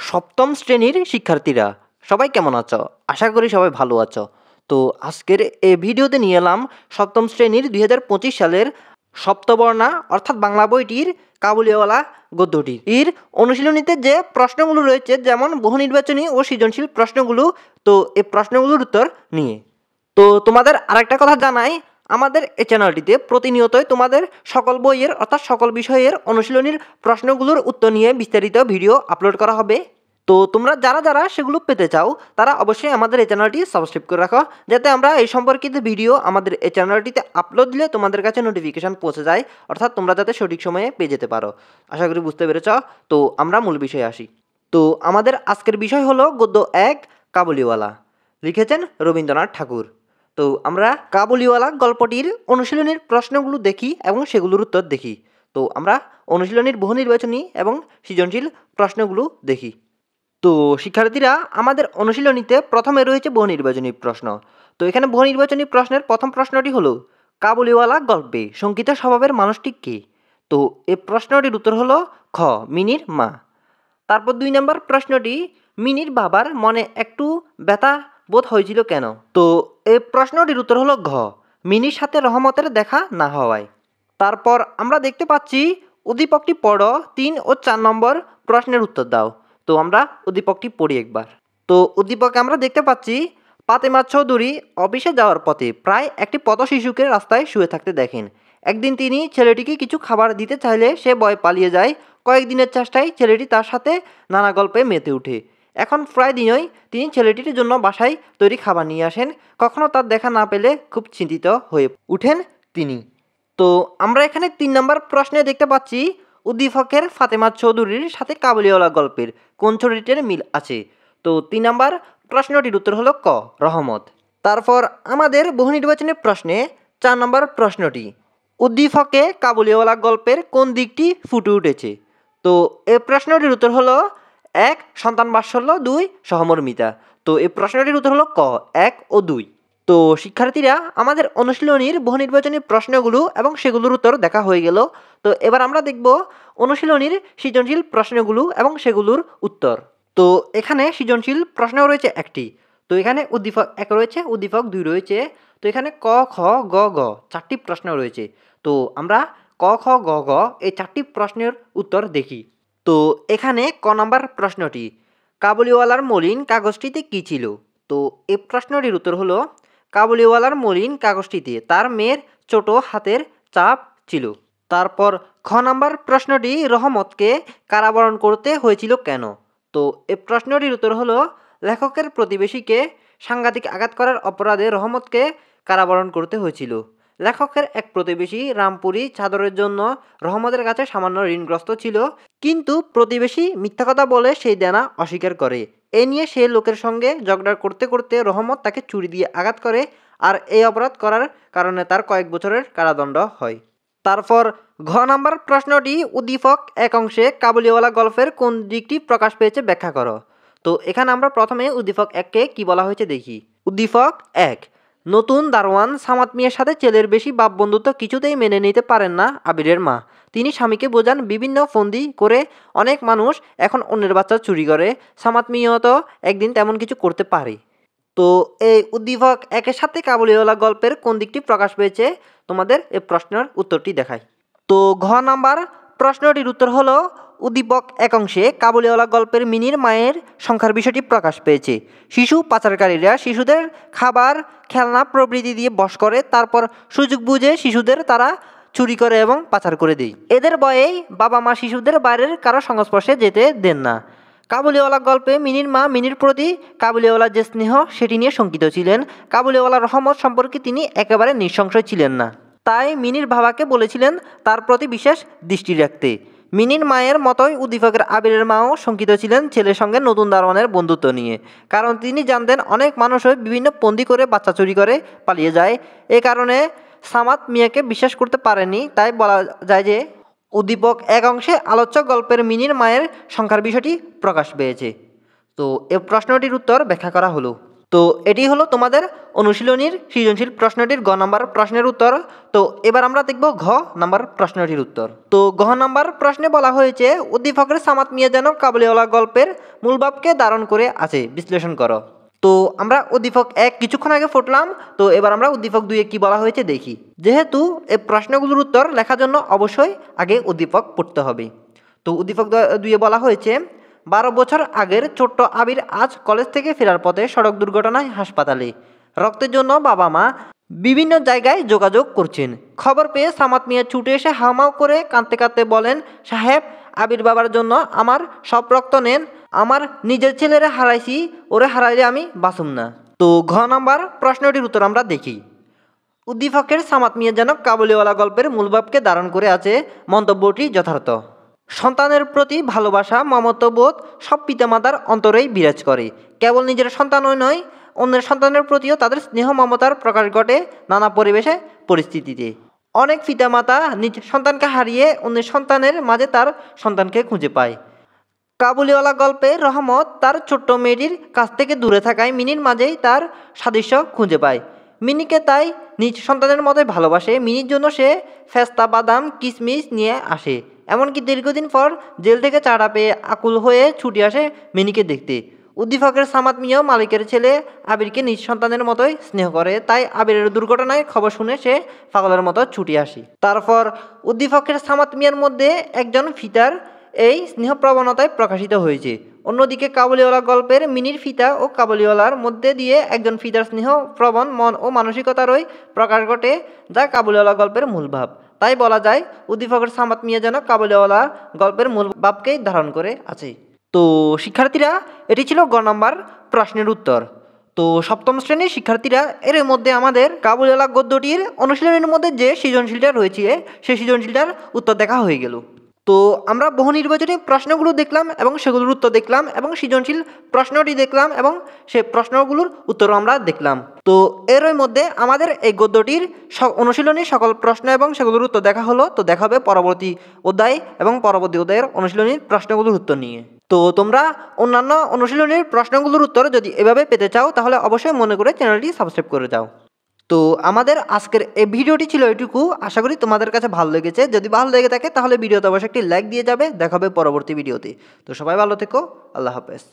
সপ্তম শ্রেণীর শিক্ষার্থীরা সবাই কেমন আছো? আশা করি সবাই ভালো আছো। তো আজকের এই ভিডিওতে নিয়ে এলাম সপ্তম শ্রেণীর 2025 সালের সপ্তবর্ণা অর্থাৎ বাংলা বইটির কাবুলিওয়ালা গদ্যটির অনুশীলনীতে যে প্রশ্নগুলো রয়েছে, যেমন বহু নির্বাচনী ও সৃজনশীল প্রশ্নগুলো, তো এই প্রশ্নগুলোর উত্তর নিয়ে। তো তোমাদের আরেকটা কথা জানাই, আমাদের এই চ্যানেলটিতে প্রতিনিয়তই তোমাদের সকল বইয়ের অর্থাৎ সকল বিষয়ের অনুশীলনীর প্রশ্নগুলোর উত্তর নিয়ে বিস্তারিত ভিডিও আপলোড করা হবে। তো তোমরা যারা যারা সেগুলো পেতে চাও তারা অবশ্যই আমাদের এই চ্যানেলটি সাবস্ক্রাইব করে রাখো, যাতে আমরা এই সম্পর্কিত ভিডিও আমাদের এই চ্যানেলটিতে আপলোড দিলে তোমাদের কাছে নোটিফিকেশান পৌঁছে যায়, অর্থাৎ তোমরা যাতে সঠিক সময়ে পেয়ে যেতে পারো। আশা করি বুঝতে পেরেছ। তো আমরা মূল বিষয়ে আসি। তো আমাদের আজকের বিষয় হলো গদ্য 1 কাবুলিওয়ালা, লিখেছেন রবীন্দ্রনাথ ঠাকুর। তো আমরা কাবুলিওয়ালা গল্পটির অনুশীলনীর প্রশ্নগুলো দেখি এবং সেগুলোর উত্তর দেখি। তো আমরা অনুশীলনীর বহু নির্বাচনী এবং সৃজনশীল প্রশ্নগুলো দেখি। তো শিক্ষার্থীরা, আমাদের অনুশীলনীতে প্রথমে রয়েছে বহু নির্বাচনী প্রশ্ন। তো এখানে বহু নির্বাচনী প্রশ্নের প্রথম প্রশ্নটি হলো, কাবুলিওয়ালা গল্পে শঙ্কিত স্বভাবের মানুষটি কে? তো এই প্রশ্নটির উত্তর হলো খ, মিনির মা। তারপর 2 নম্বর প্রশ্নটি, মিনির বাবার মনে একটু ব্যথা বোধ হয়েছিল কেন? তো এই প্রশ্নটির উত্তর হলো ঘ, মিনির সাথে রহমতের দেখা না হওয়ায়। তারপর আমরা দেখতে পাচ্ছি উদ্দীপকটি পড়ো, 3 ও 4 নম্বর প্রশ্নের উত্তর দাও। তো আমরা উদ্দীপকটি পড়ি একবার। তো উদ্দীপকে আমরা দেখতে পাচ্ছি, ফাতেমা চৌধুরী অফিসে যাওয়ার পথে প্রায় একটি পথ শিশুকে রাস্তায় শুয়ে থাকতে দেখেন। একদিন তিনি ছেলেটিকে কিছু খাবার দিতে চাইলে সে ভয়ে পালিয়ে যায়। কয়েকদিনের চেষ্টায় ছেলেটি তার সাথে নানা গল্পে মেতে ওঠে। এখন প্রায় দিনই তিনি ছেলেটির জন্য বাসায় তৈরি খাবার নিয়ে আসেন। কখনো তার দেখা না পেলে খুব চিন্তিত হয়ে উঠেন তিনি। তো আমরা এখানে 3 নম্বর প্রশ্নে দেখতে পাচ্ছি, উদ্দীপকের ফাতেমা চৌধুরীর সাথে কাবুলিওয়ালা গল্পের কোন চরিত্রের মিল আছে? তো 3 নম্বর প্রশ্নটির উত্তর হলো ক, রহমত। তারপর আমাদের বহু নির্বাচনী প্রশ্নে 4 নম্বর প্রশ্নটি, উদ্দীপকে কাবুলিওয়ালা গল্পের কোন দিকটি ফুটে উঠেছে? তো এই প্রশ্নটির উত্তর হলো 1, সন্তান বাৎসল্য, 2, সহমর্মিতা। তো এই প্রশ্নটির উত্তর হলো ক, 1 ও 2। তো শিক্ষার্থীরা, আমাদের অনুশীলনীর বহু নির্বাচনী প্রশ্নগুলো এবং সেগুলোর উত্তর দেখা হয়ে গেল। তো এবার আমরা দেখব অনুশীলনীর সৃজনশীল প্রশ্নগুলো এবং সেগুলোর উত্তর। তো এখানে সৃজনশীল প্রশ্ন রয়েছে একটি। তো এখানে উদ্দীপক 1 রয়েছে, উদ্দীপক 2 রয়েছে। তো এখানে ক, খ, গ, ঘ 4টি প্রশ্ন রয়েছে। তো আমরা ক, খ, গ, ঘ এই 4টি প্রশ্নের উত্তর দেখি। তো এখানে ক নম্বর প্রশ্নটি, কাবুলিওয়ালার মলিন কাগজটিতে কী ছিল? তো এই প্রশ্নটির উত্তর হলো, কাবুলিওয়ালার মলিন কাগজটিতে তার মেয়ের ছোট হাতের চাপ ছিল। তারপর খ নম্বর প্রশ্নটি, রহমতকে কারাবরণ করতে হয়েছিল কেন? তো এই প্রশ্নটির উত্তর হলো, লেখকের প্রতিবেশীকে সাংঘাতিক আঘাত করার অপরাধে রহমতকে কারাবরণ করতে হয়েছিল। লেখকের এক প্রতিবেশী রামপুরি চাদরের জন্য রহমতের কাছে সামান্য ঋণগ্রস্ত ছিল, কিন্তু প্রতিবেশী মিথ্যা কথা বলে সেই দেনা অস্বীকার করে। এ নিয়ে সে লোকের সঙ্গে ঝগড়া করতে করতে রহমত তাকে ছুরি দিয়ে আঘাত করে, আর এই অপরাধ করার কারণে তার কয়েক বছরের কারাদণ্ড হয়। তারপর ঘ নম্বর প্রশ্নটি, উদ্দীপক 1 অংশে কাবুলিওয়ালা গল্পের কোন দিকটি প্রকাশ পেয়েছে ব্যাখ্যা করো। তো এখানে আমরা প্রথমে উদ্দীপক 1কে কি বলা হয়েছে দেখি। উদ্দীপক 1, নতুন দারোয়ান সামাদ মিয়ার সাথে ছেলের বেশি ভাব বন্ধুত্ব কিছুতেই মেনে নিতে পারেন না আবিরের মা। তিনি স্বামীকে বোঝান বিভিন্ন ফন্দি করে অনেক মানুষ এখন অন্যের বাচ্চা চুরি করে, সামাদ মিয়াও তো একদিন তেমন কিছু করতে পারে। তো এই উদ্দীপক 1-এর সাথে কাবুলিওয়ালা গল্পের কোন দিকটি প্রকাশ পেয়েছে, তোমাদের এই প্রশ্নের উত্তরটি দেখাই। তো ঘ নাম্বার প্রশ্নটির উত্তর হলো, উদ্দীপক 1 অংশে কাবুলিওয়ালা গল্পের মিনির মায়ের সংখ্যার বিষয়টি প্রকাশ পেয়েছে। শিশু পাচারকারীরা শিশুদের খাবার, খেলনা প্রভৃতি দিয়ে বশ করে, তারপর সুযোগ বুঝে শিশুদের তারা চুরি করে এবং পাচার করে দেয়। এদের ভয়েই বাবা মা শিশুদের বাইরের কারো সংস্পর্শে যেতে দেন না। কাবুলিওয়ালা গল্পে মিনির মা মিনির প্রতি কাবুলিওয়ালার যে স্নেহ সেটি নিয়ে শঙ্কিত ছিলেন। কাবুলিওয়ালা রহমত সম্পর্কে তিনি একেবারে নিঃসংশয় ছিলেন না, তাই মিনির বাবাকে বলেছিলেন তার প্রতি বিশেষ দৃষ্টি রাখতে। মিনির মায়ের মতোই উদ্দীপকের আবিরের মাও শঙ্কিত ছিলেন ছেলের সঙ্গে নতুন দারোয়ানের বন্ধুত্ব নিয়ে, কারণ তিনি জানতেন অনেক মানুষই বিভিন্ন ফন্দি করে বাচ্চা চুরি করে পালিয়ে যায়। এ কারণে সামাদ মিয়াকে বিশ্বাস করতে পারেনি। তাই বলা যায় যে উদ্দীপক 1 অংশে আলোচ্য গল্পের মিনির মায়ের সংখ্যার বিষয়টি প্রকাশ পেয়েছে। তো এ প্রশ্নটির উত্তর ব্যাখ্যা করা হলো। তো এটি হলো তোমাদের অনুশীলনীর সৃজনশীল প্রশ্নটির গ নাম্বার প্রশ্নের উত্তর। তো এবার আমরা দেখব ঘ নাম্বার প্রশ্নটির উত্তর। তো ঘ নাম্বার প্রশ্নে বলা হয়েছে উদ্দীপকের সামাদ মিয়া যেন কাবুলিওয়ালা গল্পের মূল ভাবকে ধারণ করে আছে, বিশ্লেষণ করো। তো আমরা উদ্দীপক 1 কিছুক্ষণ আগে ফুটলাম। তো এবার আমরা উদ্দীপক 2 কি বলা হয়েছে দেখি। যেহেতু এই প্রশ্নগুলোর উত্তর লেখার জন্য অবশ্যই আগে উদ্দীপক পড়তে হবে। তো উদ্দীপক 2 বলা হয়েছে 12 বছর আগের ছোট্ট আবির আজ কলেজ থেকে ফেরার পথে সড়ক দুর্ঘটনায় হাসপাতালে। রক্তের জন্য বাবা মা বিভিন্ন জায়গায় যোগাযোগ করছেন। খবর পেয়ে সামাদ মিয়া ছুটে এসে হাউমাউ করে কাঁদতে কাঁদতে বলেন, সাহেব, আবির বাবার জন্য আমার সব রক্ত নেন। আমার নিজের ছেলেরে হারাইছি, ওরে হারাইলে আমি বাঁচুম না। তো ঘ নাম্বার প্রশ্নটির উত্তর আমরা দেখি। উদ্দীপকের সামাদ মিয়া যেন কাবুলিওয়ালা গল্পের মূলভাবকে ধারণ করে আছে, মন্তব্যটি যথার্থ। সন্তানের প্রতি ভালোবাসা, মমত্ববোধ সব পিতামাতার অন্তরেই বিরাজ করে। কেবল নিজের সন্তানই নয়, অন্যের সন্তানের প্রতিও তাদের স্নেহ মমতার প্রকাশ ঘটে নানা পরিবেশে পরিস্থিতিতে। অনেক পিতামাতা নিজ সন্তানকে হারিয়ে অন্যের সন্তানের মাঝে তার সন্তানকে খুঁজে পায়। কাবুলিওয়ালা গল্পে রহমত তার ছোট্ট মেয়েটির কাছ থেকে দূরে থাকায় মিনির মাঝেই তার সাদৃশ্য খুঁজে পায়। মিনিকে তাই নিজ সন্তানের মতোই ভালোবাসে। মিনির জন্য সে ফেস্তা, বাদাম, কিশমিশ নিয়ে আসে। এমনকি দীর্ঘদিন পর জেল থেকে চাঁড়া পেয়ে আকুল হয়ে ছুটে আসে মিনিকে দেখতে। উদ্দীপকের সামাদ মিয়াও মালিকের ছেলে আবিরকে নিজ সন্তানের মতোই স্নেহ করে। তাই আবিরের দুর্ঘটনায় খবর শুনে সে পাগলের মতো ছুটে আসে। তারপর উদ্দীপকের সামাদ মিয়ার মধ্যে একজন ফিতার এই স্নেহ প্রবণতায় প্রকাশিত হয়েছে। অন্যদিকে কাবুলিওয়ালা গল্পের মিনির ফিতা ও কাবুলিওয়ালার মধ্যে দিয়ে একজন ফিতার স্নেহ প্রবণ মন ও মানসিকতারই প্রকাশ ঘটে, যা কাবুলিওয়ালা গল্পের মূল ভাব। তাই বলা যায় উদ্দীপকের সামাদ মিয়া যেন কাবুলিওয়ালা গল্পের মূল ভাবকেই ধারণ করে আছে। তো শিক্ষার্থীরা, এটি ছিল গ নাম্বার প্রশ্নের উত্তর। তো সপ্তম শ্রেণীর শিক্ষার্থীরা, এর মধ্যে আমাদের কাবুলিওয়ালা গদ্যটির অনুশীলনের মধ্যে যে সৃজনশীলটা রয়েছে সেই সৃজনশীলটার উত্তর দেখা হয়ে গেল। তো আমরা বহু নির্বাচনী প্রশ্নগুলো দেখলাম এবং সেগুলোর উত্তর দেখলাম এবং সৃজনশীল প্রশ্নটি দেখলাম এবং সেই প্রশ্নগুলোর উত্তরও আমরা দেখলাম। তো এর মধ্যে আমাদের এই গদ্যটির অনুশীলনীর সকল প্রশ্ন এবং সেগুলোর উত্তর দেখা হলো। তো দেখা হবে পরবর্তী অধ্যায় এবং পরবর্তী অধ্যায়ের অনুশীলনীর প্রশ্নগুলোর উত্তর নিয়ে। তো তোমরা অন্যান্য অনুশীলনীর প্রশ্নগুলোর উত্তর যদি এভাবে পেতে চাও তাহলে অবশ্যই মনে করে চ্যানেলটি সাবস্ক্রাইব করে যাও। তো আমাদের আজকের এই ভিডিওটি ছিল এটুকু। আশা করি তোমাদের কাছে ভালো লেগেছে। যদি ভালো লেগে থাকে তাহলে ভিডিওতে অবশ্যই একটি লাইক দিয়ে যাবে। দেখা হবে পরবর্তী ভিডিওতে। তো সবাই ভালো থেকো। আল্লাহ হাফেজ।